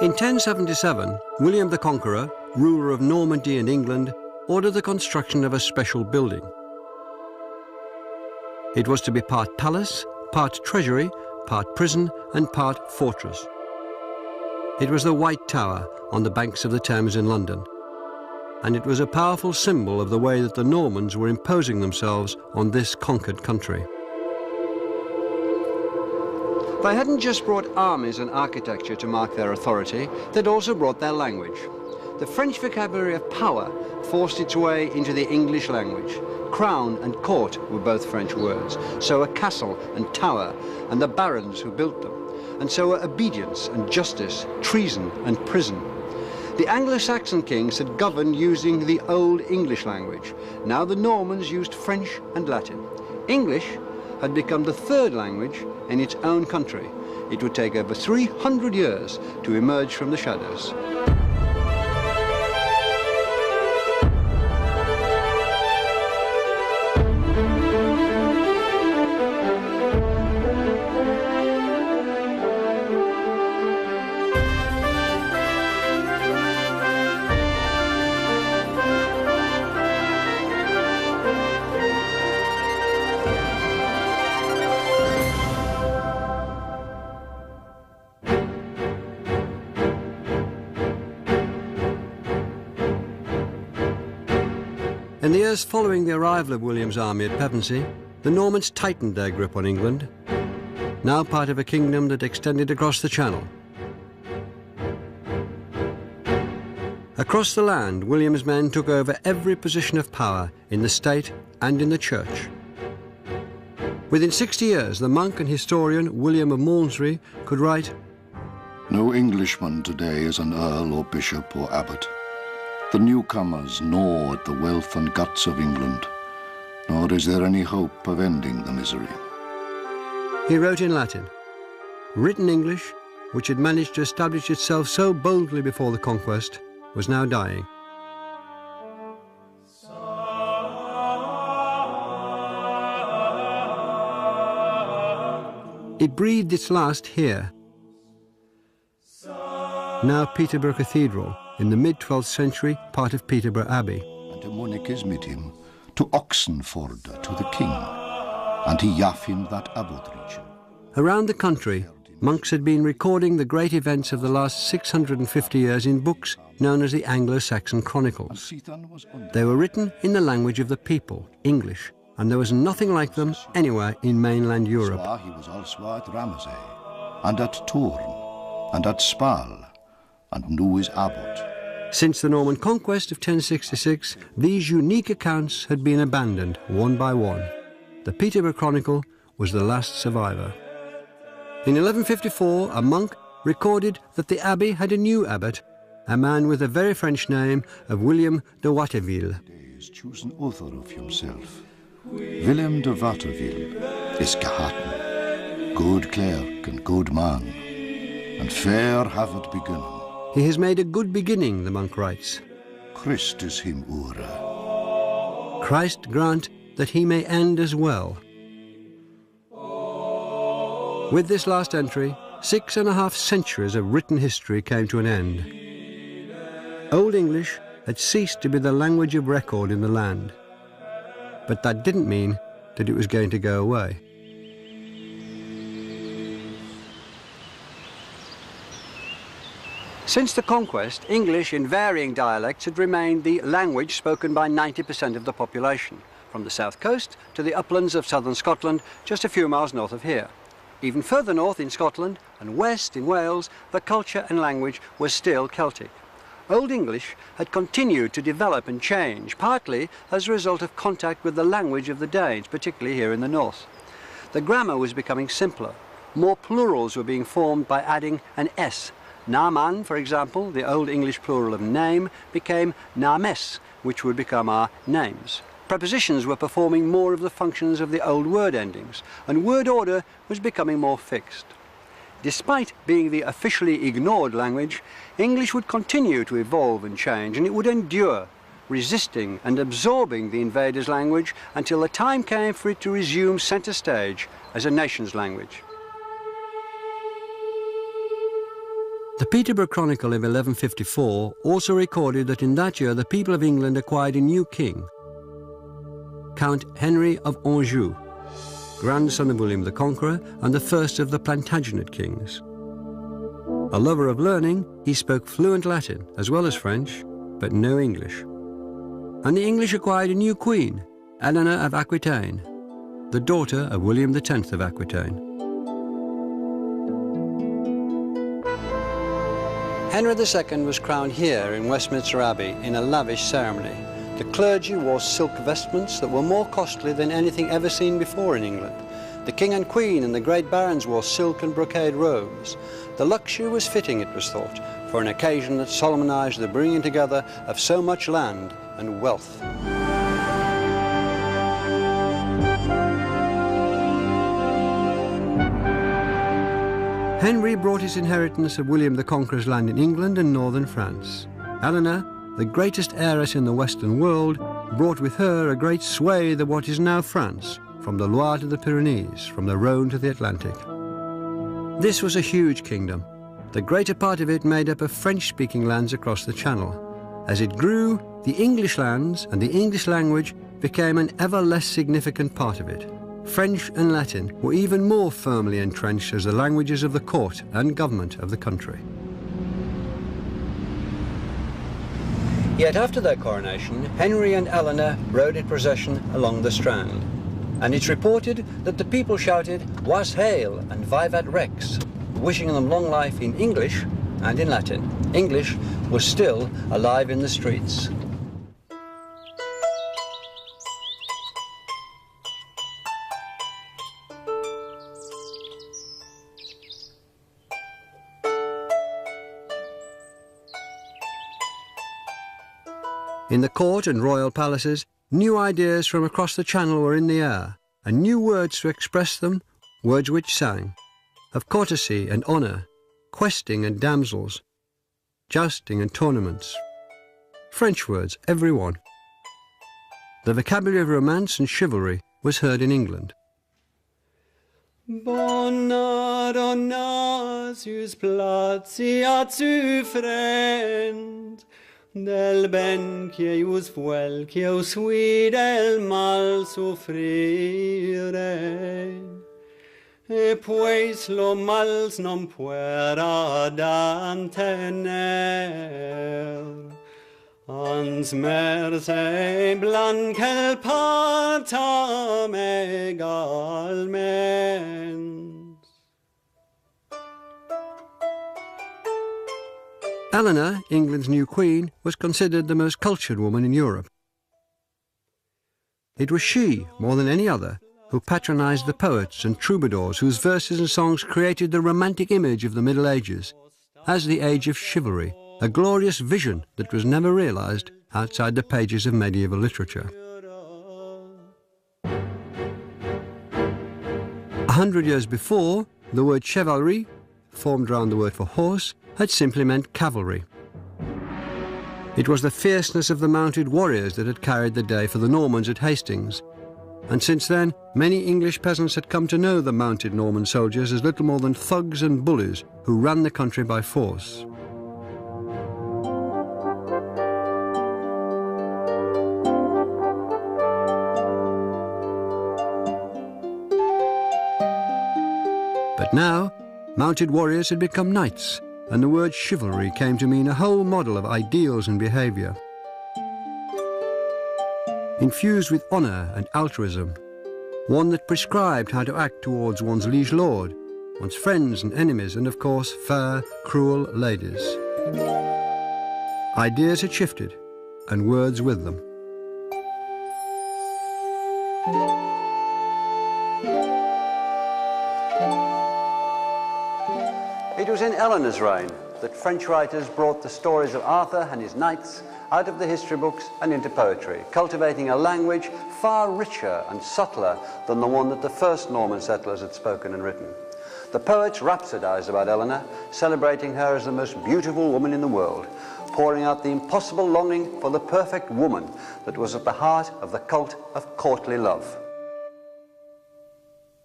In 1077, William the Conqueror, ruler of Normandy and England, ordered the construction of a special building. It was to be part palace, part treasury, part prison, and part fortress. It was the White Tower on the banks of the Thames in London, and it was a powerful symbol of the way that the Normans were imposing themselves on this conquered country. They hadn't just brought armies and architecture to mark their authority, they'd also brought their language. The French vocabulary of power forced its way into the English language. Crown and court were both French words, so were castle and tower, and the barons who built them, and so were obedience and justice, treason and prison. The Anglo-Saxon kings had governed using the Old English language. Now the Normans used French and Latin. English had become the third language in its own country. It would take over 300 years to emerge from the shadows. In the years following the arrival of William's army at Pevensey, the Normans tightened their grip on England, now part of a kingdom that extended across the Channel. Across the land, William's men took over every position of power in the state and in the church. Within 60 years, the monk and historian William of Malmesbury could write, "No Englishman today is an earl or bishop or abbot. The newcomers gnaw at the wealth and guts of England, nor is there any hope of ending the misery." He wrote in Latin. Written English, which had managed to establish itself so boldly before the conquest, was now dying. It breathed its last here. Now Peterborough Cathedral, in the mid-12th century, part of Peterborough Abbey. And to Munich mit him, to Oxenford, to the king, and he gaf him that abbotridge. Around the country, monks had been recording the great events of the last 650 years in books known as the Anglo-Saxon Chronicles. They were written in the language of the people, English, and there was nothing like them anywhere in mainland Europe. He was also at Ramsey, and at Tourne, and at Spal, and knew his abbot. Since the Norman conquest of 1066, these unique accounts had been abandoned one by one. The Peterborough Chronicle was the last survivor. In 1154, a monk recorded that the abbey had a new abbot, a man with a very French name of William de Watteville. Is chosen author of himself. Willem de Watteville is gehaten, good clerk and good man, and fair have it begun. He has made a good beginning, the monk writes. Christ is him ure. Christ grant that he may end as well. With this last entry, 6.5 centuries of written history came to an end. Old English had ceased to be the language of record in the land. But that didn't mean that it was going to go away. Since the conquest, English in varying dialects had remained the language spoken by 90% of the population, from the south coast to the uplands of southern Scotland, just a few miles north of here. Even further north in Scotland and west in Wales, the culture and language was still Celtic. Old English had continued to develop and change, partly as a result of contact with the language of the Danes, particularly here in the north. The grammar was becoming simpler. More plurals were being formed by adding an S. Naman, for example, the Old English plural of name, became names, which would become our names. Prepositions were performing more of the functions of the old word endings, and word order was becoming more fixed. Despite being the officially ignored language, English would continue to evolve and change, and it would endure, resisting and absorbing the invaders' language until the time came for it to resume centre stage as a nation's language. The Peterborough Chronicle of 1154 also recorded that in that year the people of England acquired a new king, Count Henry of Anjou, grandson of William the Conqueror and the first of the Plantagenet kings. A lover of learning, he spoke fluent Latin as well as French, but no English. And the English acquired a new queen, Eleanor of Aquitaine, the daughter of William X of Aquitaine. Henry II was crowned here in Westminster Abbey in a lavish ceremony. The clergy wore silk vestments that were more costly than anything ever seen before in England. The king and queen and the great barons wore silk and brocade robes. The luxury was fitting, it was thought, for an occasion that solemnized the bringing together of so much land and wealth. Henry brought his inheritance of William the Conqueror's land in England and northern France. Eleanor, the greatest heiress in the Western world, brought with her a great swathe of what is now France, from the Loire to the Pyrenees, from the Rhone to the Atlantic. This was a huge kingdom, the greater part of it made up of French-speaking lands across the Channel. As it grew, the English lands and the English language became an ever less significant part of it. French and Latin were even more firmly entrenched as the languages of the court and government of the country. Yet after their coronation, Henry and Eleanor rode in procession along the Strand, and it's reported that the people shouted "Was Hail" and "Vivat Rex," wishing them long life in English and in Latin. English was still alive in the streets. In the court and royal palaces, new ideas from across the Channel were in the air, and new words to express them, words which sang, of courtesy and honour, questing and damsels, jousting and tournaments. French words, every one. The vocabulary of romance and chivalry was heard in England. Bona donna sus platia zu friend, del ben que us fuel que us sui del mal soffrire, e pues lo mals non puera dantener, ans merce blanquel partam egalment. Eleanor, England's new queen, was considered the most cultured woman in Europe. It was she, more than any other, who patronized the poets and troubadours whose verses and songs created the romantic image of the Middle Ages as the age of chivalry, a glorious vision that was never realized outside the pages of medieval literature. 100 years before, the word chivalry, formed around the word for horse, had simply meant cavalry. It was the fierceness of the mounted warriors that had carried the day for the Normans at Hastings, and since then many English peasants had come to know the mounted Norman soldiers as little more than thugs and bullies who ran the country by force. But now, mounted warriors had become knights, and the word chivalry came to mean a whole model of ideals and behaviour. Infused with honour and altruism, one that prescribed how to act towards one's liege lord, one's friends and enemies, and of course, fair, cruel ladies. Ideas had shifted, and words with them. It was in Eleanor's reign that French writers brought the stories of Arthur and his knights out of the history books and into poetry, cultivating a language far richer and subtler than the one that the first Norman settlers had spoken and written. The poets rhapsodized about Eleanor, celebrating her as the most beautiful woman in the world, pouring out the impossible longing for the perfect woman that was at the heart of the cult of courtly love.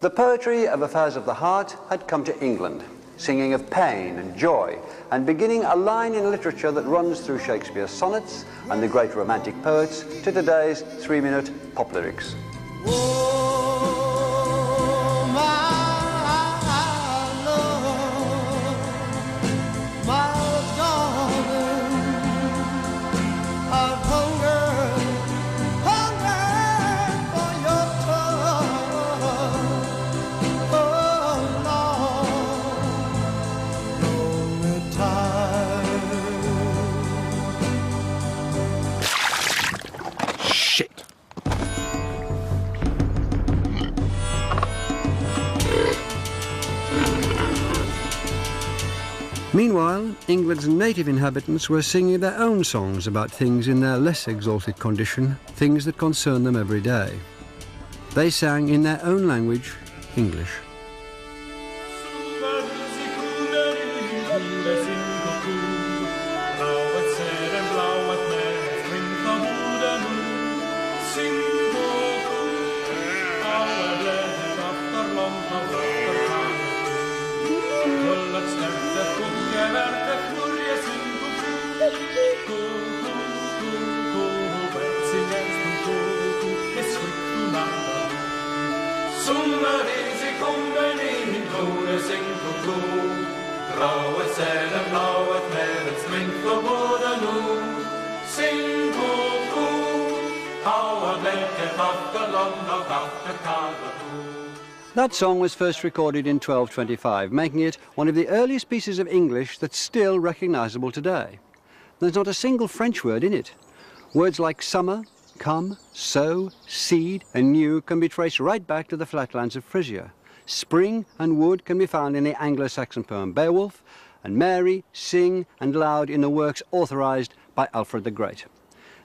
The poetry of affairs of the heart had come to England. singing of pain and joy, and beginning a line in literature that runs through Shakespeare's sonnets and the great romantic poets to today's 3-minute pop lyrics. Meanwhile, England's native inhabitants were singing their own songs about things in their less exalted condition, things that concern them every day. They sang in their own language, English. That song was first recorded in 1225, making it one of the earliest pieces of English that's still recognizable today. There's not a single French word in it. Words like summer, come, sow, seed and new can be traced right back to the flatlands of Frisia. Spring and wood can be found in the Anglo-Saxon poem Beowulf, and Mary, sing and loud in the works authorized by Alfred the Great.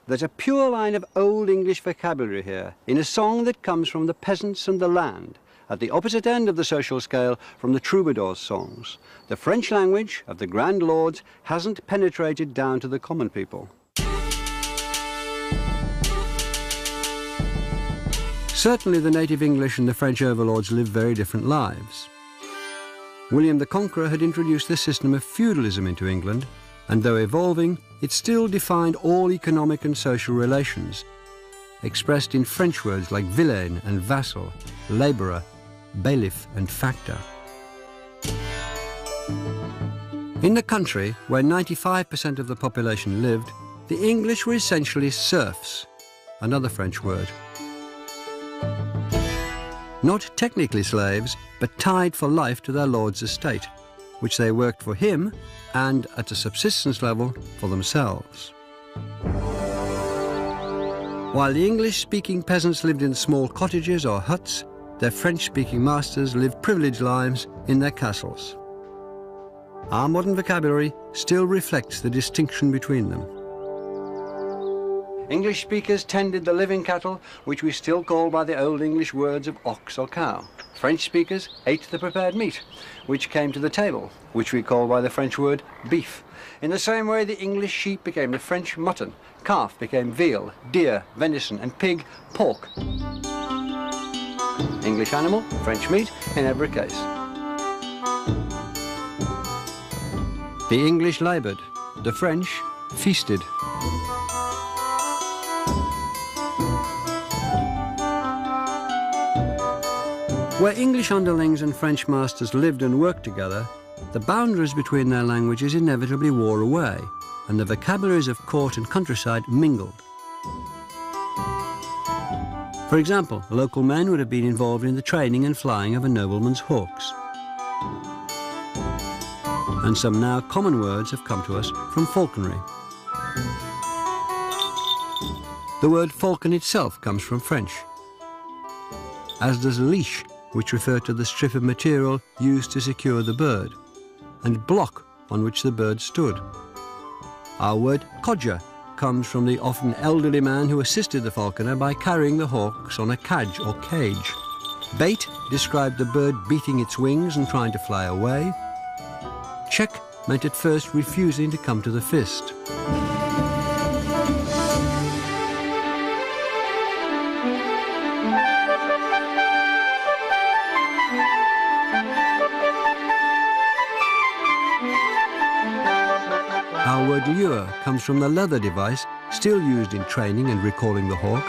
There's a pure line of Old English vocabulary here, in a song that comes from the peasants and the land, at the opposite end of the social scale from the troubadours' songs. The French language of the grand lords hasn't penetrated down to the common people. Certainly the native English and the French overlords lived very different lives. William the Conqueror had introduced the system of feudalism into England, and though evolving, it still defined all economic and social relations, expressed in French words like vilain and vassal, labourer, bailiff and factor. In the country, where 95% of the population lived, the English were essentially serfs, another French word. Not technically slaves, but tied for life to their lord's estate, which they worked for him and, at a subsistence level, for themselves. While the English-speaking peasants lived in small cottages or huts, their French-speaking masters lived privileged lives in their castles. Our modern vocabulary still reflects the distinction between them. English speakers tended the living cattle, which we still call by the Old English words of ox or cow. French speakers ate the prepared meat, which came to the table, which we call by the French word beef. In the same way, the English sheep became the French mutton, calf became veal, deer, venison, and pig, pork. English animal, French meat, in every case. The English laboured, the French feasted. Where English underlings and French masters lived and worked together, the boundaries between their languages inevitably wore away, and the vocabularies of court and countryside mingled. For example, local men would have been involved in the training and flying of a nobleman's hawks. And some now common words have come to us from falconry. The word falcon itself comes from French, as does leash, which referred to the strip of material used to secure the bird, and block on which the bird stood. Our word codger comes from the often elderly man who assisted the falconer by carrying the hawks on a cadge or cage. Bait described the bird beating its wings and trying to fly away. Check meant at first refusing to come to the fist. word lure comes from the leather device still used in training and recalling the hawk.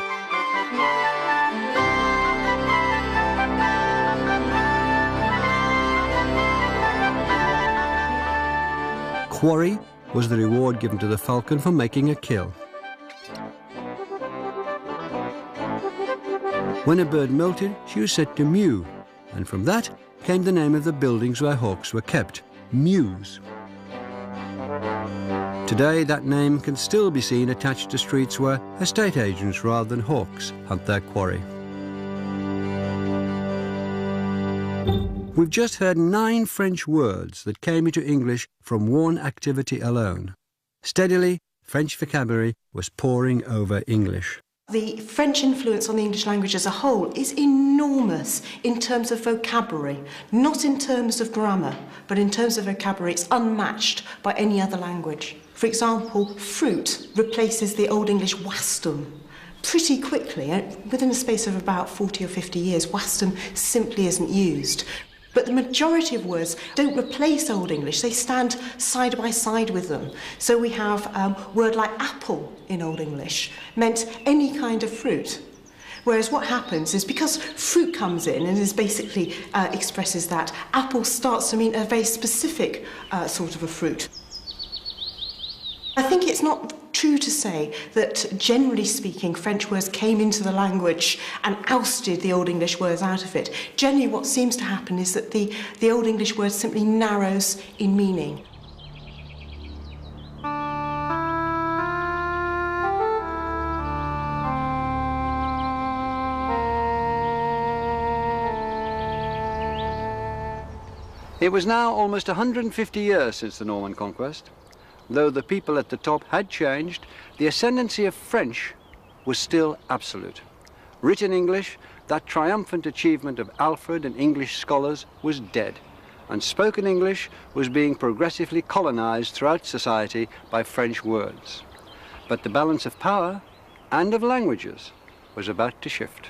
Quarry was the reward given to the falcon for making a kill. When a bird molted, she was said to mew, and from that came the name of the buildings where hawks were kept, mews. Today, that name can still be seen attached to streets where estate agents rather than hawks hunt their quarry. We've just heard 9 French words that came into English from one activity alone. Steadily, French vocabulary was pouring over English. The French influence on the English language as a whole is enormous in terms of vocabulary, not in terms of grammar, but in terms of vocabulary it's unmatched by any other language. For example, fruit replaces the Old English wastum pretty quickly. Within the space of about 40 or 50 years, wastum simply isn't used. But the majority of words don't replace Old English, they stand side by side with them. So we have a word like apple in Old English meant any kind of fruit. Whereas what happens is because fruit comes in and is basically expresses that, apple starts to mean a very specific sort of a fruit. I think it's not true to say that, generally speaking, French words came into the language and ousted the Old English words out of it. Generally, what seems to happen is that the Old English word simply narrows in meaning. It was now almost 150 years since the Norman conquest. Though the people at the top had changed, the ascendancy of French was still absolute. Written English, that triumphant achievement of Alfred and English scholars, was dead, and spoken English was being progressively colonized throughout society by French words. But the balance of power and of languages was about to shift.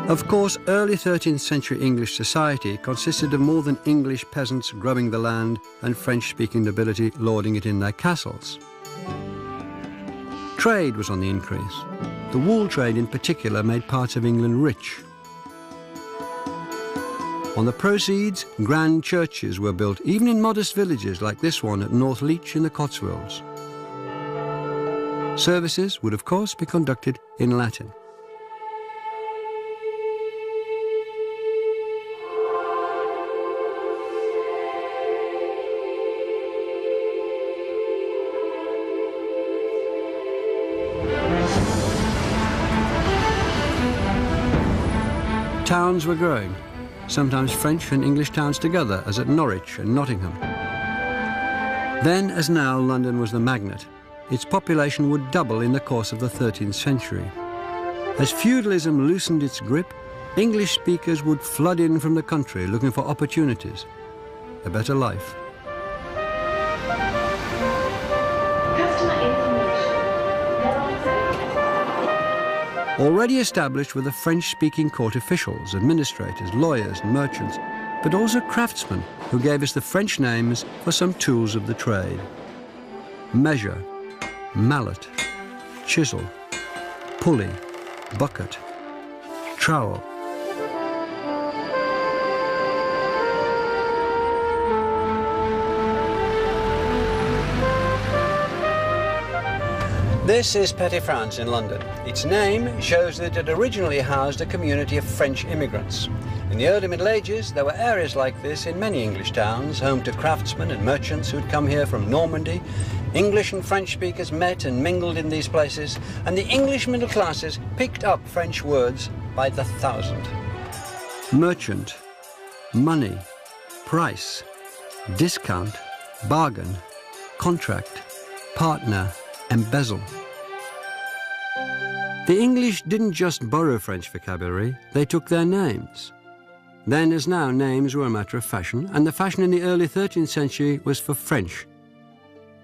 Of course, early 13th century English society consisted of more than English peasants grubbing the land and French-speaking nobility lording it in their castles. Trade was on the increase. The wool trade in particular made parts of England rich. On the proceeds, grand churches were built, even in modest villages like this one at North Leach in the Cotswolds. Services would, of course, be conducted in Latin. Towns were growing, sometimes French and English towns together, as at Norwich and Nottingham. Then, as now, London was the magnet. Its population would double in the course of the 13th century. As feudalism loosened its grip, English speakers would flood in from the country looking for opportunities, a better life. Already established were the French-speaking court officials, administrators, lawyers and merchants, but also craftsmen who gave us the French names for some tools of the trade. Measure, mallet, chisel, pulley, bucket, trowel. This is Petite France in London. Its name shows that it originally housed a community of French immigrants. In the early Middle Ages, there were areas like this in many English towns, home to craftsmen and merchants who'd come here from Normandy. English and French speakers met and mingled in these places, and the English middle classes picked up French words by the thousand. Merchant, money, price, discount, bargain, contract, partner, embezzle. The English didn't just borrow French vocabulary, they took their names. Then as now, names were a matter of fashion, and the fashion in the early 13th century was for French.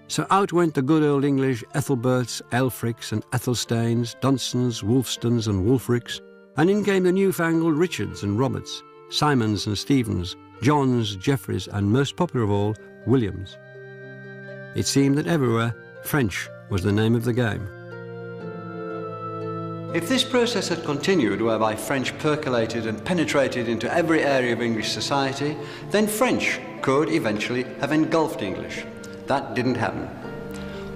So out went the good old English Ethelberts, Elfrics and Ethelstains, Dunstons, Wulfstons and Wulfrics, and in came the newfangled Richards and Roberts, Simons and Stephens, Johns, Jeffreys, and most popular of all, Williams. It seemed that everywhere, French was the name of the game. If this process had continued, whereby French percolated and penetrated into every area of English society, then French could eventually have engulfed English. That didn't happen.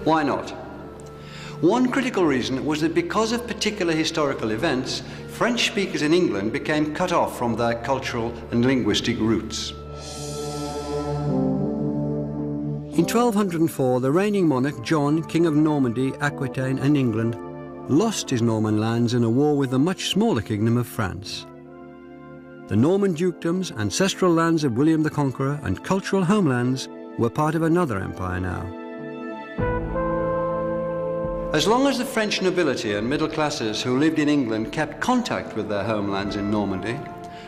Why not? One critical reason was that because of particular historical events, French speakers in England became cut off from their cultural and linguistic roots. In 1204, the reigning monarch John, King of Normandy, Aquitaine and England, lost his Norman lands in a war with the much smaller kingdom of France. The Norman dukedoms, ancestral lands of William the Conqueror, and cultural homelands were part of another empire now. As long as the French nobility and middle classes who lived in England kept contact with their homelands in Normandy,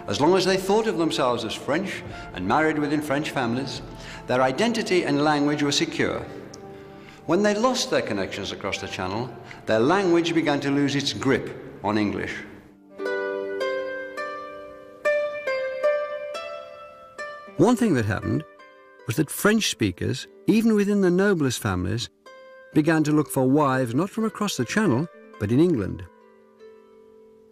as long as they thought of themselves as French and married within French families, their identity and language were secure. When they lost their connections across the Channel, their language began to lose its grip on English. One thing that happened was that French speakers, even within the noblest families, began to look for wives not from across the Channel, but in England.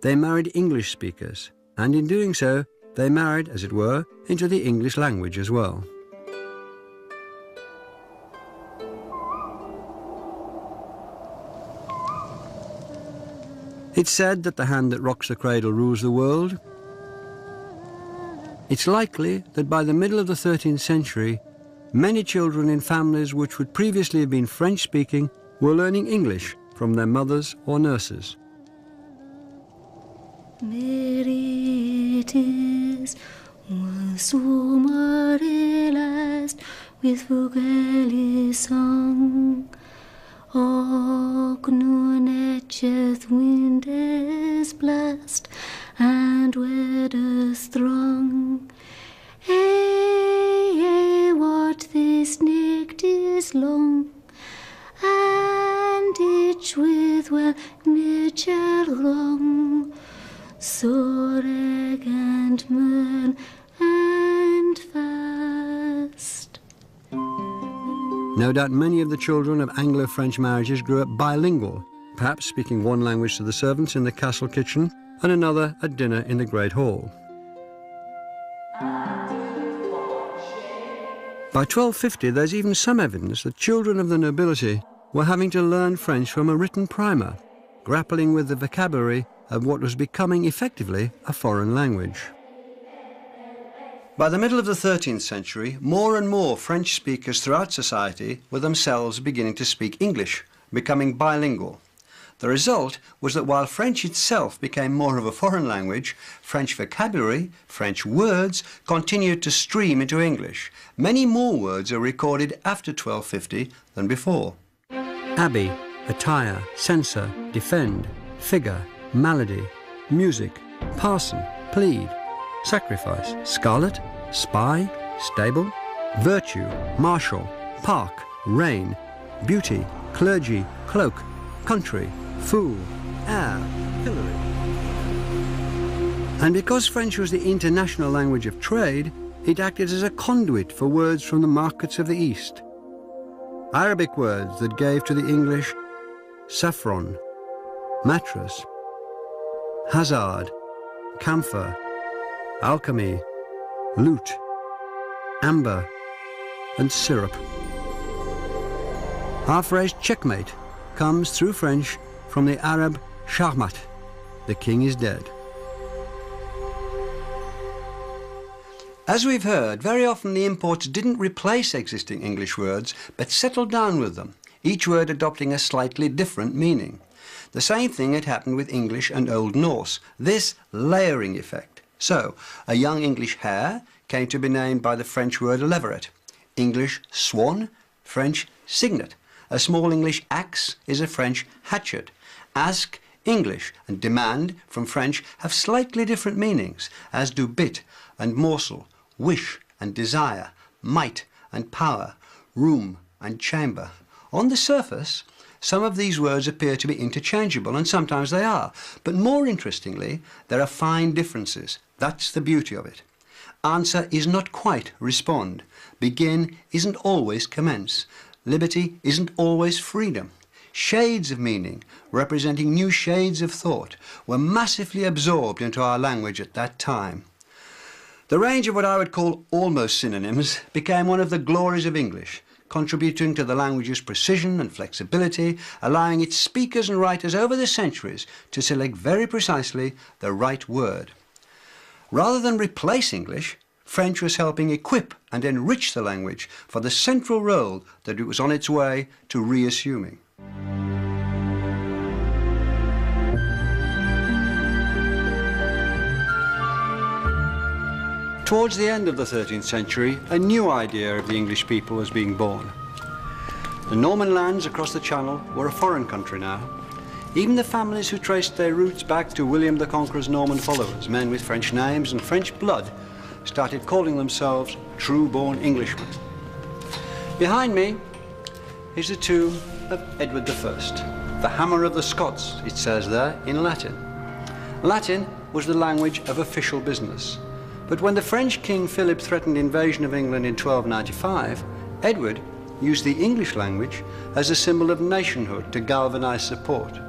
They married English speakers, and in doing so, they married, as it were, into the English language as well. It's said that the hand that rocks the cradle rules the world. It's likely that by the middle of the 13th century, many children in families which would previously have been French-speaking were learning English from their mothers or nurses. Merry it is, one summer last, with Oob-helix song. Och, nu etcheth wind is blast, and weather strong. Hey, hey, what this night is long, and each with well nature long, soreg and mirn and fast. No doubt many of the children of Anglo-French marriages grew up bilingual, perhaps speaking one language to the servants in the castle kitchen and another at dinner in the Great Hall. By 1250, there's even some evidence that children of the nobility were having to learn French from a written primer, grappling with the vocabulary of what was becoming effectively a foreign language. By the middle of the 13th century, more and more French speakers throughout society were themselves beginning to speak English, becoming bilingual. The result was that while French itself became more of a foreign language, French vocabulary, French words, continued to stream into English. Many more words are recorded after 1250 than before. Abbey, attire, censor, defend, figure, malady, music, parson, plead, sacrifice, scarlet, spy, stable, virtue, marshal, park, reign, beauty, clergy, cloak, country, fool, heir, pillory. And because French was the international language of trade, it acted as a conduit for words from the markets of the East. Arabic words that gave to the English saffron, mattress, hazard, camphor, alchemy, lute, amber, and syrup. Our phrase checkmate comes through French from the Arab shahmat, the king is dead. As we've heard, very often the imports didn't replace existing English words, but settled down with them, each word adopting a slightly different meaning. The same thing had happened with English and Old Norse, this layering effect. So, a young English hare came to be named by the French word leveret, English swan, French cygnet. A small English axe is a French hatchet. Ask English and demand from French have slightly different meanings, as do bit and morsel, wish and desire, might and power, room and chamber. On the surface, some of these words appear to be interchangeable, and sometimes they are. But more interestingly, there are fine differences. That's the beauty of it. Answer is not quite respond. Begin isn't always commence. Liberty isn't always freedom. Shades of meaning, representing new shades of thought, were massively absorbed into our language at that time. The range of what I would call almost synonyms became one of the glories of English, contributing to the language's precision and flexibility, allowing its speakers and writers over the centuries to select very precisely the right word. Rather than replace English, French was helping equip and enrich the language for the central role that it was on its way to reassuming. Towards the end of the 13th century, a new idea of the English people was being born. The Norman lands across the Channel were a foreign country now. Even the families who traced their roots back to William the Conqueror's Norman followers, men with French names and French blood, started calling themselves true-born Englishmen. Behind me is the tomb of Edward I, the hammer of the Scots, it says there in Latin. Latin was the language of official business. But when the French King Philip threatened invasion of England in 1295, Edward used the English language as a symbol of nationhood to galvanize support.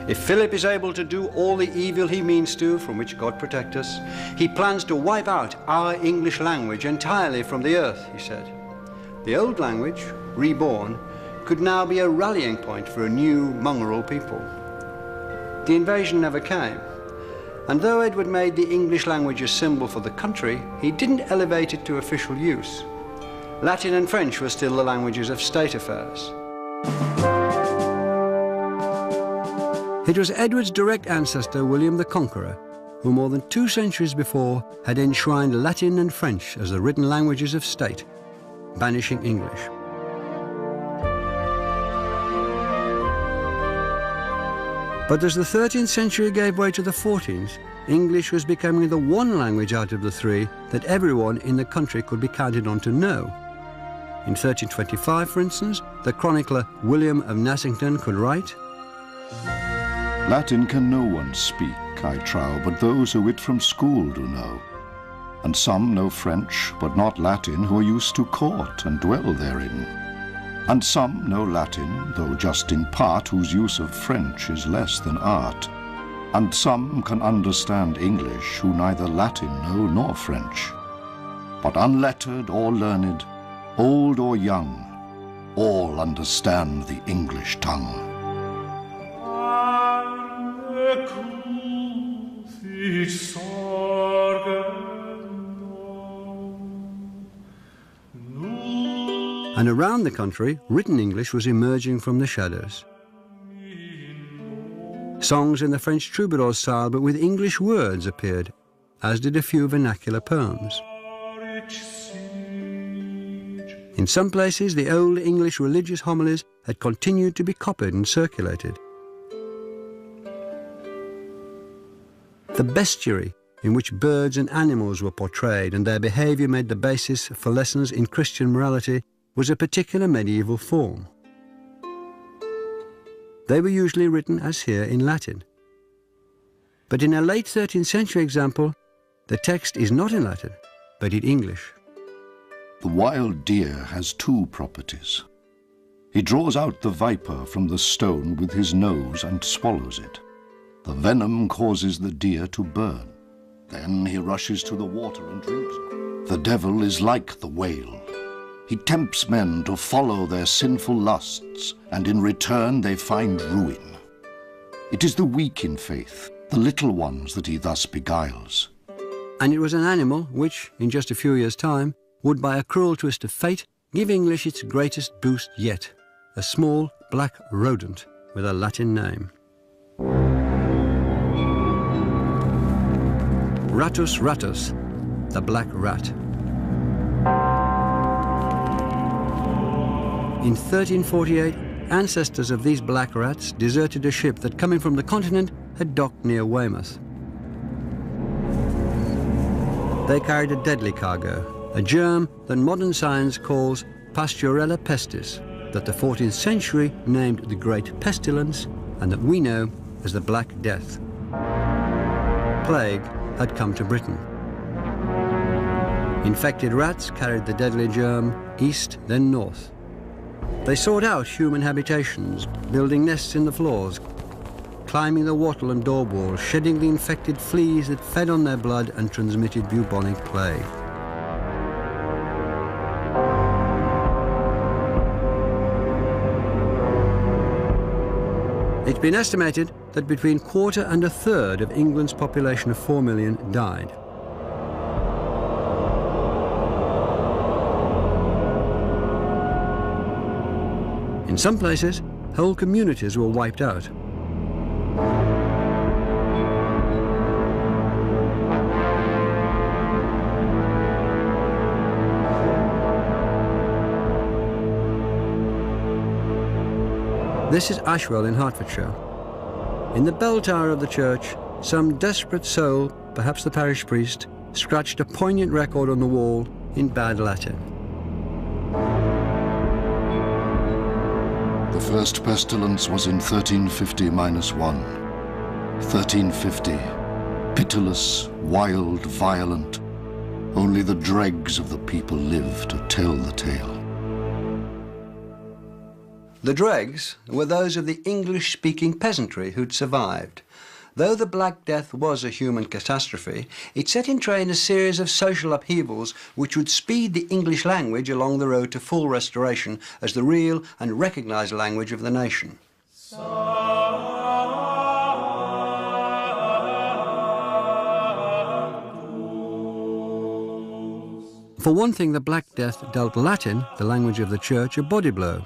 If Philip is able to do all the evil he means to, from which God protect us, he plans to wipe out our English language entirely from the earth, he said. The old language, reborn, could now be a rallying point for a new mongrel people. The invasion never came. And though Edward made the English language a symbol for the country, he didn't elevate it to official use. Latin and French were still the languages of state affairs. It was Edward's direct ancestor, William the Conqueror, who more than 2 centuries before had enshrined Latin and French as the written languages of state, banishing English. But as the 13th century gave way to the 14th, English was becoming the one language out of the 3 that everyone in the country could be counted on to know. In 1325, for instance, the chronicler William of Nassington could write, Latin can no one speak, I trow, but those who it from school do know. And some know French, but not Latin, who are used to court and dwell therein. And some know Latin, though just in part, whose use of French is less than art. And some can understand English, who neither Latin know nor French. But unlettered or learned, old or young, all understand the English tongue. And around the country, written English was emerging from the shadows. Songs in the French troubadour style, but with English words, appeared, as did a few vernacular poems. In some places, the old English religious homilies had continued to be copied and circulated. The bestiary, in which birds and animals were portrayed and their behaviour made the basis for lessons in Christian morality, was a particular medieval form. They were usually written, as here, in Latin. But in a late 13th century example, the text is not in Latin, but in English. The wild deer has 2 properties. He draws out the viper from the stone with his nose and swallows it. The venom causes the deer to burn. Then he rushes to the water and drinks. The devil is like the whale. He tempts men to follow their sinful lusts, and in return they find ruin. It is the weak in faith, the little ones, that he thus beguiles. And it was an animal which, in just a few years' time, would, by a cruel twist of fate, give English its greatest boost yet, a small black rodent with a Latin name. Ratus ratus, the black rat. In 1348, ancestors of these black rats deserted a ship that, coming from the continent, had docked near Weymouth. They carried a deadly cargo, a germ that modern science calls Pasteurella pestis, that the 14th century named the Great Pestilence, and that we know as the Black Death. Plague had come to Britain. Infected rats carried the deadly germ east, then north. They sought out human habitations, building nests in the floors, climbing the wattle and door walls, shedding the infected fleas that fed on their blood and transmitted bubonic plague. It's been estimated that between a quarter and a third of England's population of 4 million died. In some places, whole communities were wiped out. This is Ashwell in Hertfordshire. In the bell tower of the church, some desperate soul, perhaps the parish priest, scratched a poignant record on the wall in bad Latin. The first pestilence was in 1350-1. 1350, pitiless, wild, violent. Only the dregs of the people live to tell the tale. The dregs were those of the English-speaking peasantry who'd survived. Though the Black Death was a human catastrophe, it set in train a series of social upheavals which would speed the English language along the road to full restoration as the real and recognised language of the nation. For one thing, the Black Death dealt Latin, the language of the church, a body blow.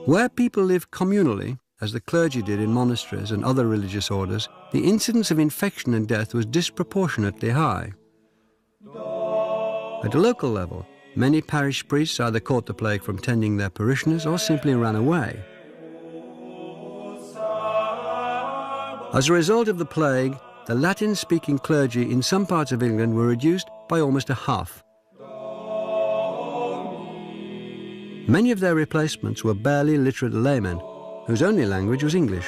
Where people lived communally, as the clergy did in monasteries and other religious orders, the incidence of infection and death was disproportionately high. At a local level, many parish priests either caught the plague from tending their parishioners or simply ran away. As a result of the plague, the Latin-speaking clergy in some parts of England were reduced by almost a half. Many of their replacements were barely literate laymen, whose only language was English.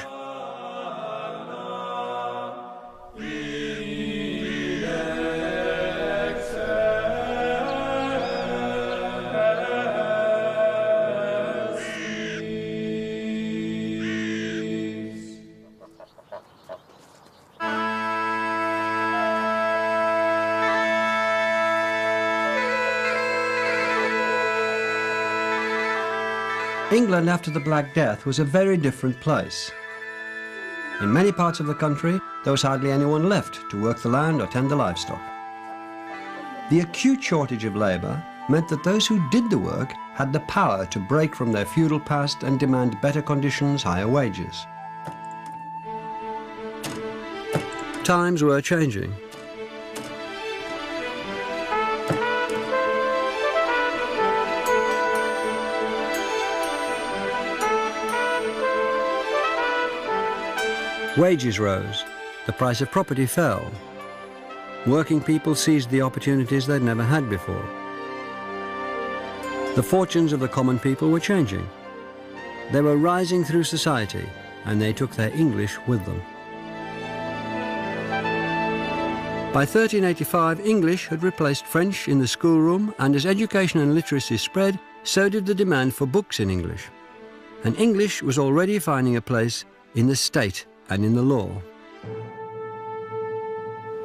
England after the Black Death was a very different place. In many parts of the country, there was hardly anyone left to work the land or tend the livestock. The acute shortage of labour meant that those who did the work had the power to break from their feudal past and demand better conditions, higher wages. Times were changing. Wages rose, the price of property fell. Working people seized the opportunities they'd never had before. The fortunes of the common people were changing. They were rising through society, and they took their English with them. By 1385, English had replaced French in the schoolroom, and as education and literacy spread, so did the demand for books in English. And English was already finding a place in the state and in the law.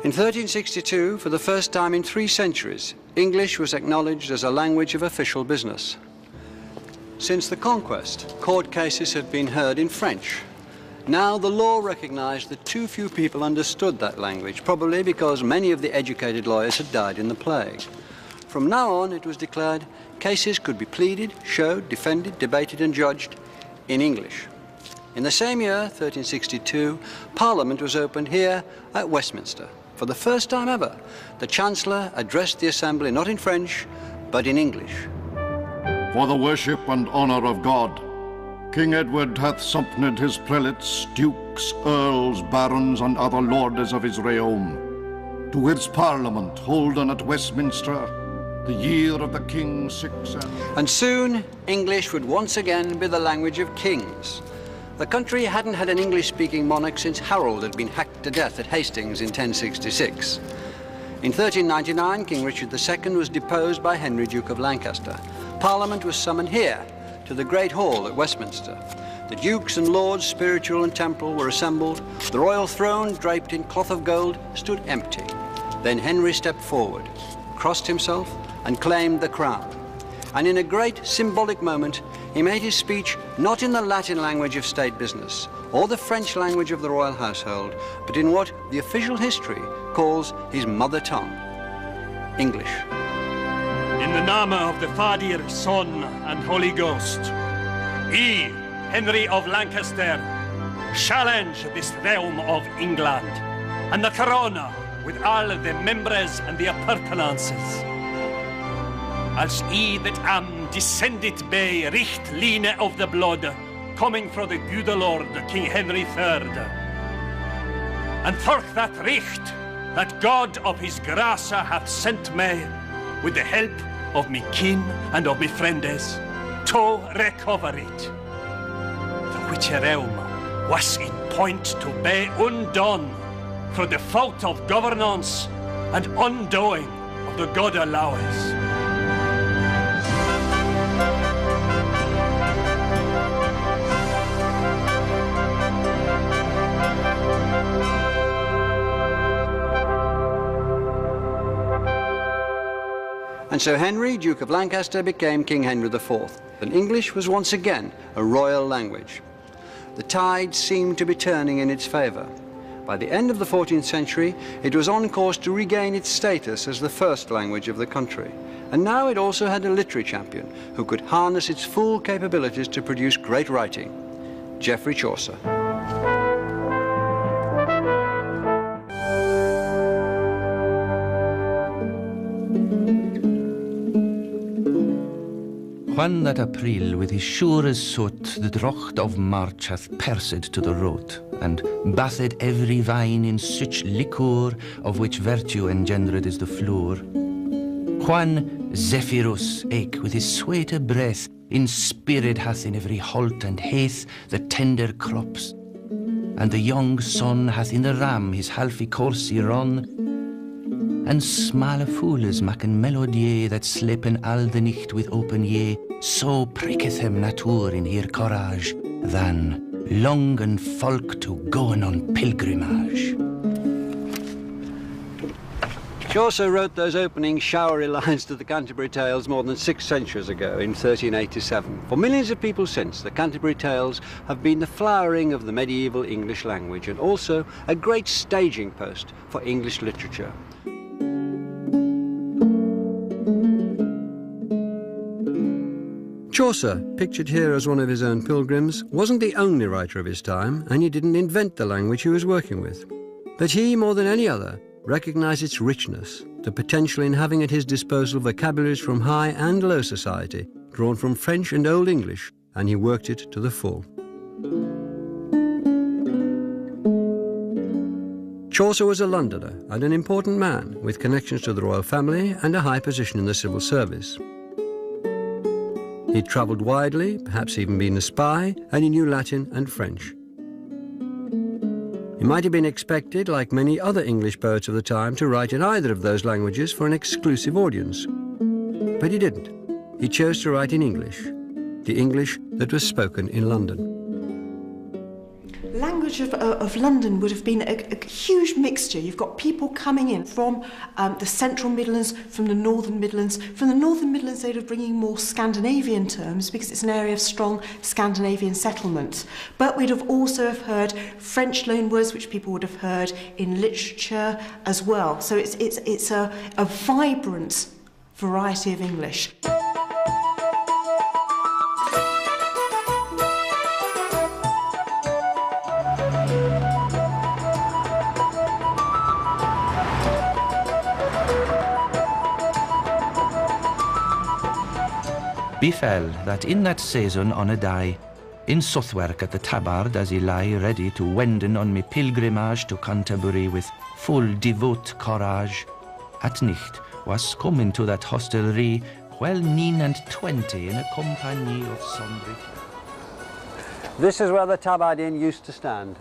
In 1362, for the first time in 3 centuries, English was acknowledged as a language of official business. Since the conquest, court cases had been heard in French. Now the law recognized that too few people understood that language, probably because many of the educated lawyers had died in the plague. From now on, it was declared cases could be pleaded, showed, defended, debated and judged in English. In the same year, 1362, Parliament was opened here at Westminster. For the first time ever, the Chancellor addressed the Assembly not in French, but in English. for the worship and honour of God. King Edward hath sumpned his prelates, dukes, earls, barons, and other lords of his realm, to his parliament holden at Westminster, the year of the King's 6 And soon, English would once again be the language of kings. The country hadn't had an English-speaking monarch since Harold had been hacked to death at Hastings in 1066. In 1399, King Richard II was deposed by Henry, Duke of Lancaster. Parliament was summoned here, to the Great Hall at Westminster. The dukes and lords, spiritual and temporal, were assembled. The royal throne, draped in cloth of gold, stood empty. Then Henry stepped forward, crossed himself, and claimed the crown. And in a great symbolic moment, he made his speech not in the Latin language of state business or the French language of the royal household, but in what the official history calls his mother tongue, English. In the name of the Father, Son, and Holy Ghost, I, Henry of Lancaster, challenge this realm of England and the corona with all the members and the appurtenances. Als I that am descended by richtline of the blood, coming from the good Lord, King Henry III. And for that richt, that God of his grace hath sent me, with the help of me kin and of me friends, to recover it. The which realm was in point to be undone through the fault of governance and undoing of the God allowance. And so Henry, Duke of Lancaster, became King Henry IV, and English was once again a royal language. The tide seemed to be turning in its favour. By the end of the 14th century, it was on course to regain its status as the first language of the country. And now it also had a literary champion who could harness its full capabilities to produce great writing, Geoffrey Chaucer. When that April with his sure as soot the drocht of March hath persed to the road, and bathed every vine in such liquor of which virtue engendered is the floor. When Zephyrus eke with his sweeter breath inspired hath in every holt and hath the tender crops, and the young sun hath in the ram his halfy coursey run, and smale fools maken melodie that slepen all the night with open ye, so pricketh him nature in her courage, than longen folk to goen on pilgrimage. Chaucer wrote those opening showery lines to the Canterbury Tales more than 6 centuries ago in 1387. For millions of people since, the Canterbury Tales have been the flowering of the medieval English language and also a great staging post for English literature. Chaucer, pictured here as one of his own pilgrims, wasn't the only writer of his time, and he didn't invent the language he was working with. But he, more than any other, recognised its richness, the potential in having at his disposal vocabularies from high and low society, drawn from French and Old English, and he worked it to the full. Chaucer was a Londoner and an important man, with connections to the royal family and a high position in the civil service. He'd travelled widely, perhaps even been a spy, and he knew Latin and French. He might have been expected, like many other English poets of the time, to write in either of those languages for an exclusive audience. But he didn't. He chose to write in English, the English that was spoken in London. Language of London would have been a huge mixture. You've got people coming in from the central Midlands, from the northern Midlands. From the northern Midlands, they'd have bringing more Scandinavian terms because it's an area of strong Scandinavian settlement. But we'd have also have heard French loanwords, which people would have heard in literature as well. So it's a vibrant variety of English. befell that in that season on a day, in Southwark at the Tabard as he lay ready to wenden on me pilgrimage to Canterbury with full devout courage, at night was come into that hostelry well 29 in a company of Sunbury. This is where the Tabard Inn used to stand.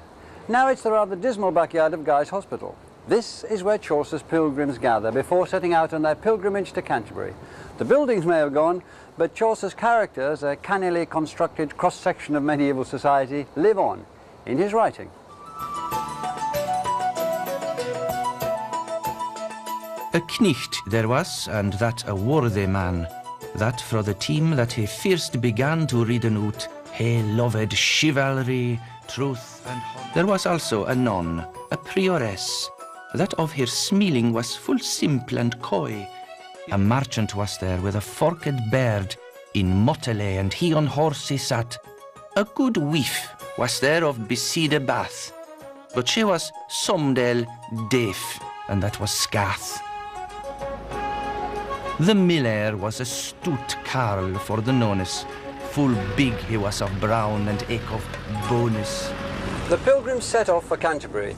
Now it's the rather dismal backyard of Guy's Hospital. This is where Chaucer's pilgrims gather before setting out on their pilgrimage to Canterbury. The buildings may have gone, but Chaucer's characters, a cannily constructed cross-section of medieval society, live on in his writing. A knecht there was, and that a worthy man, that for the team that he first began to readen out, he loved chivalry, truth and honour. There was also a nun, a prioress, that of her smiling was full simple and coy. A merchant was there with a forked beard, in motley, and he on horse he sat. A good wife was there of beside bath, but she was somedel deaf, and that was scath. The miller was a stout carl for the nonnes, full big he was of brown and eke of bonus. The pilgrims set off for Canterbury,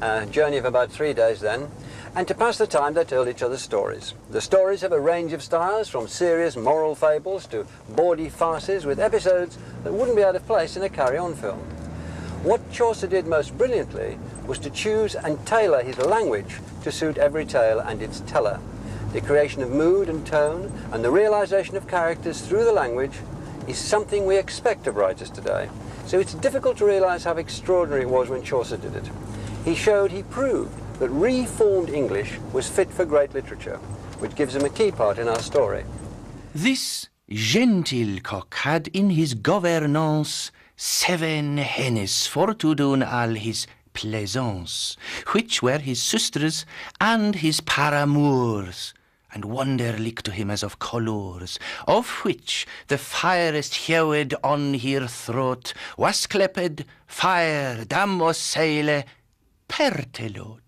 a journey of about 3 days then, and to pass the time they told each other stories. The stories have a range of styles, from serious moral fables to bawdy farces with episodes that wouldn't be out of place in a carry-on film. What Chaucer did most brilliantly was to choose and tailor his language to suit every tale and its teller. The creation of mood and tone and the realization of characters through the language is something we expect of writers today. So it's difficult to realize how extraordinary it was when Chaucer did it. He proved that reformed English was fit for great literature, which gives him a key part in our story. This gentil cock had in his governance 7 hennes for to do all his plaisance, which were his sisters and his paramours, and wonderlik to him as of colours, of which the firest hewed on her throat was clepped fire damos saile pertelot.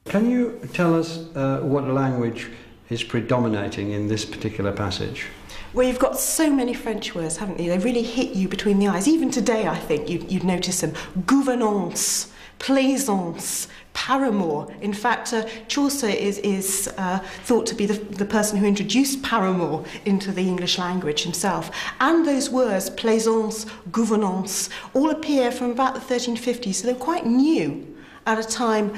Can you tell us what language is predominating in this particular passage? Well, you've got so many French words, haven't you? They really hit you between the eyes. Even today, I think you'd notice them. Gouvernance, plaisance, paramour. In fact, Chaucer is thought to be the person who introduced paramour into the English language himself. And those words, plaisance, gouvernance, all appear from about the 1350s, so they're quite new at a time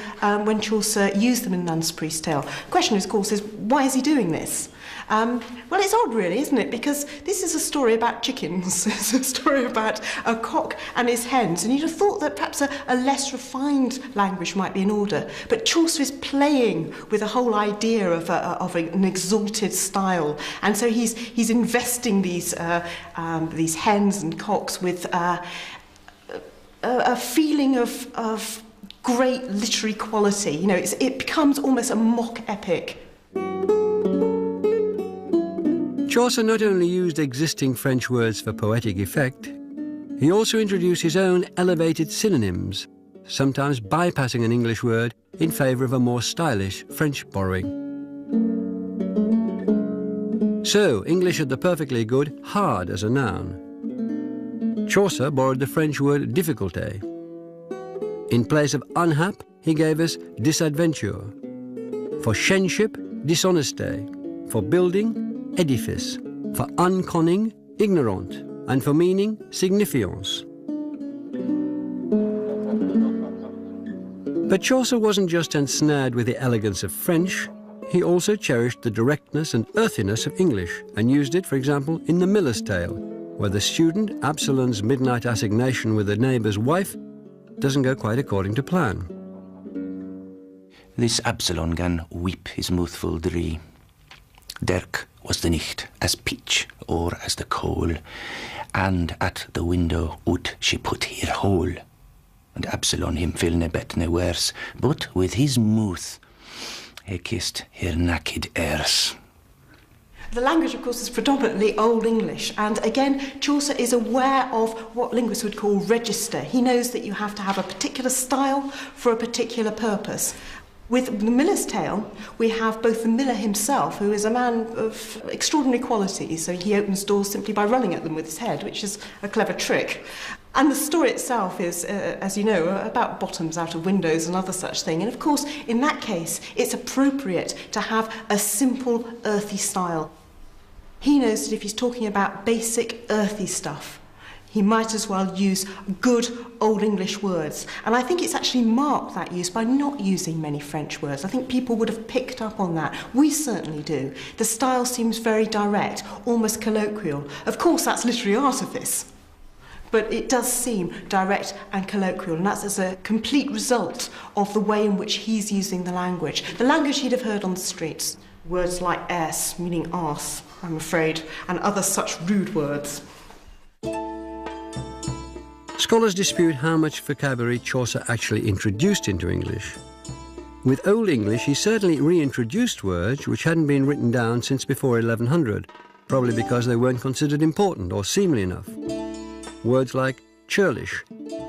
when Chaucer used them in Nun's Priest's Tale. The question, of course, is why is he doing this? Well, it's odd, really, isn't it? Because this is a story about chickens. It's a story about a cock and his hens. And you'd have thought that perhaps a less refined language might be in order. But Chaucer is playing with the whole idea of an exalted style. And so he's investing these hens and cocks with a feeling of great literary quality. You know, it becomes almost a mock epic. Chaucer not only used existing French words for poetic effect, he also introduced his own elevated synonyms, sometimes bypassing an English word in favour of a more stylish French borrowing. So, English had the perfectly good hard as a noun. Chaucer borrowed the French word difficulté. In place of unhap, he gave us disadventure. For shenship, dishonesté. For building, edifice. For unconning, ignorant. And for meaning, signifiance. But Chaucer wasn't just ensnared with the elegance of French, he also cherished the directness and earthiness of English and used it, for example, in The Miller's Tale, where the student Absalon's midnight assignation with a neighbour's wife doesn't go quite according to plan. This Absalon gan weep his mouthful dree. Dirk was the nicht as pitch or as the coal, and at the window out she put her hole. And Absalon him fill ne bet ne worse, but with his mouth he kissed her naked ears. The language, of course, is predominantly Old English, and again, Chaucer is aware of what linguists would call register. He knows that you have to have a particular style for a particular purpose. With the Miller's Tale, we have both the miller himself, who is a man of extraordinary qualities, so he opens doors simply by running at them with his head, which is a clever trick. And the story itself is, as you know, about bottoms out of windows and other such thing. And of course, in that case, it's appropriate to have a simple, earthy style. He knows that if he's talking about basic, earthy stuff, he might as well use good Old English words. And I think it's actually marked that use by not using many French words. I think people would have picked up on that. We certainly do. The style seems very direct, almost colloquial. Of course, that's literary artifice. But it does seem direct and colloquial, and that's as a complete result of the way in which he's using the language. The language he'd have heard on the streets. Words like ass, meaning arse, I'm afraid, and other such rude words. Scholars dispute how much vocabulary Chaucer actually introduced into English. With Old English, he certainly reintroduced words which hadn't been written down since before 1100, probably because they weren't considered important or seemly enough. Words like churlish,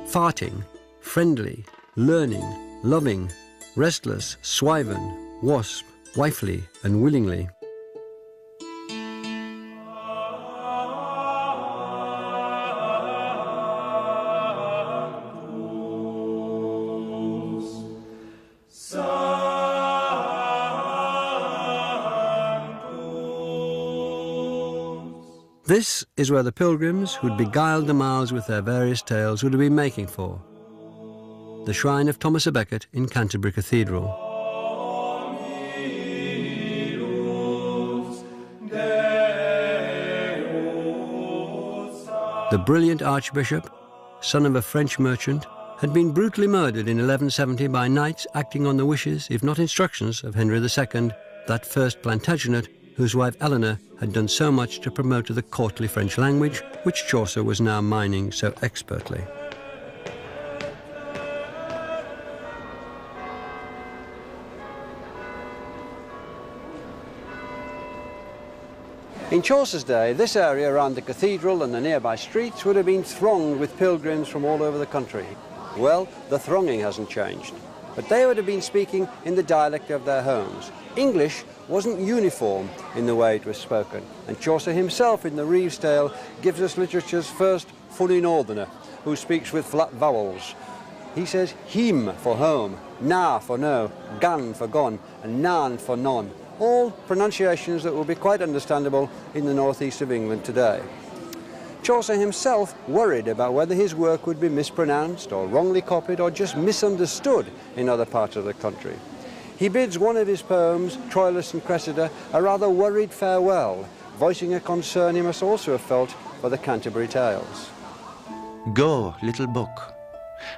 farting, friendly, learning, loving, restless, swiven, wasp, wifely and willingly. This is where the pilgrims who'd beguiled the miles with their various tales would have been making for. The shrine of Thomas à Becket in Canterbury Cathedral. The brilliant archbishop, son of a French merchant, had been brutally murdered in 1170 by knights acting on the wishes, if not instructions, of Henry II, that first Plantagenet, whose wife Eleanor had done so much to promote the courtly French language, which Chaucer was now mining so expertly. In Chaucer's day, this area around the cathedral and the nearby streets would have been thronged with pilgrims from all over the country. Well, the thronging hasn't changed, but they would have been speaking in the dialect of their homes. English wasn't uniform in the way it was spoken, and Chaucer himself in the Reeve's Tale gives us literature's first fully northerner, who speaks with flat vowels. He says him for home, na for no, gan for gone, and nan for none, all pronunciations that will be quite understandable in the northeast of England today. Chaucer himself worried about whether his work would be mispronounced or wrongly copied or just misunderstood in other parts of the country. He bids one of his poems, Troilus and Cressida, a rather worried farewell, voicing a concern he must also have felt for the Canterbury Tales. Go, little book,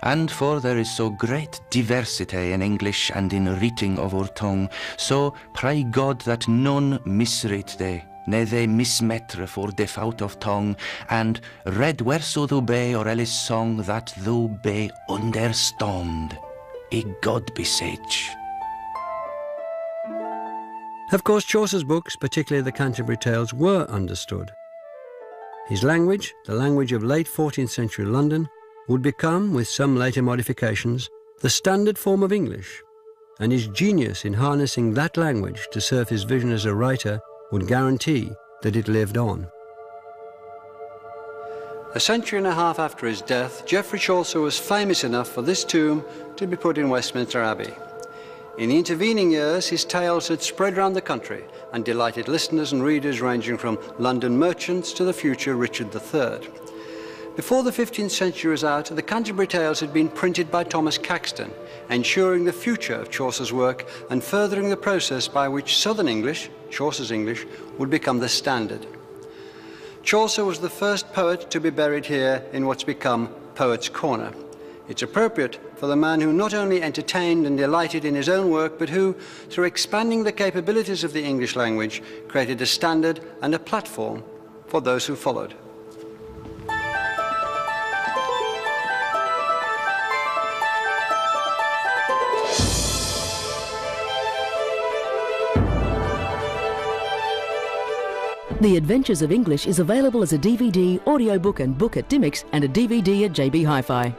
and for there is so great diversity in English and in reading of our tongue, so pray God that none misread they, ne they mismetre for default of tongue, and read whereso thou be or else song that thou be understand. I God beseech. Of course, Chaucer's books, particularly the Canterbury Tales, were understood. His language, the language of late 14th century London, would become, with some later modifications, the standard form of English, and his genius in harnessing that language to serve his vision as a writer would guarantee that it lived on. A century and a half after his death, Geoffrey Chaucer was famous enough for this tomb to be put in Westminster Abbey. In the intervening years, his tales had spread around the country and delighted listeners and readers ranging from London merchants to the future Richard III. Before the 15th century was out, the Canterbury Tales had been printed by Thomas Caxton, ensuring the future of Chaucer's work and furthering the process by which Southern English, Chaucer's English, would become the standard. Chaucer was the first poet to be buried here in what's become Poets' Corner. It's appropriate for the man who not only entertained and delighted in his own work, but who, through expanding the capabilities of the English language, created a standard and a platform for those who followed. The Adventures of English is available as a DVD, audiobook and book at Dymocks and a DVD at JB Hi-Fi.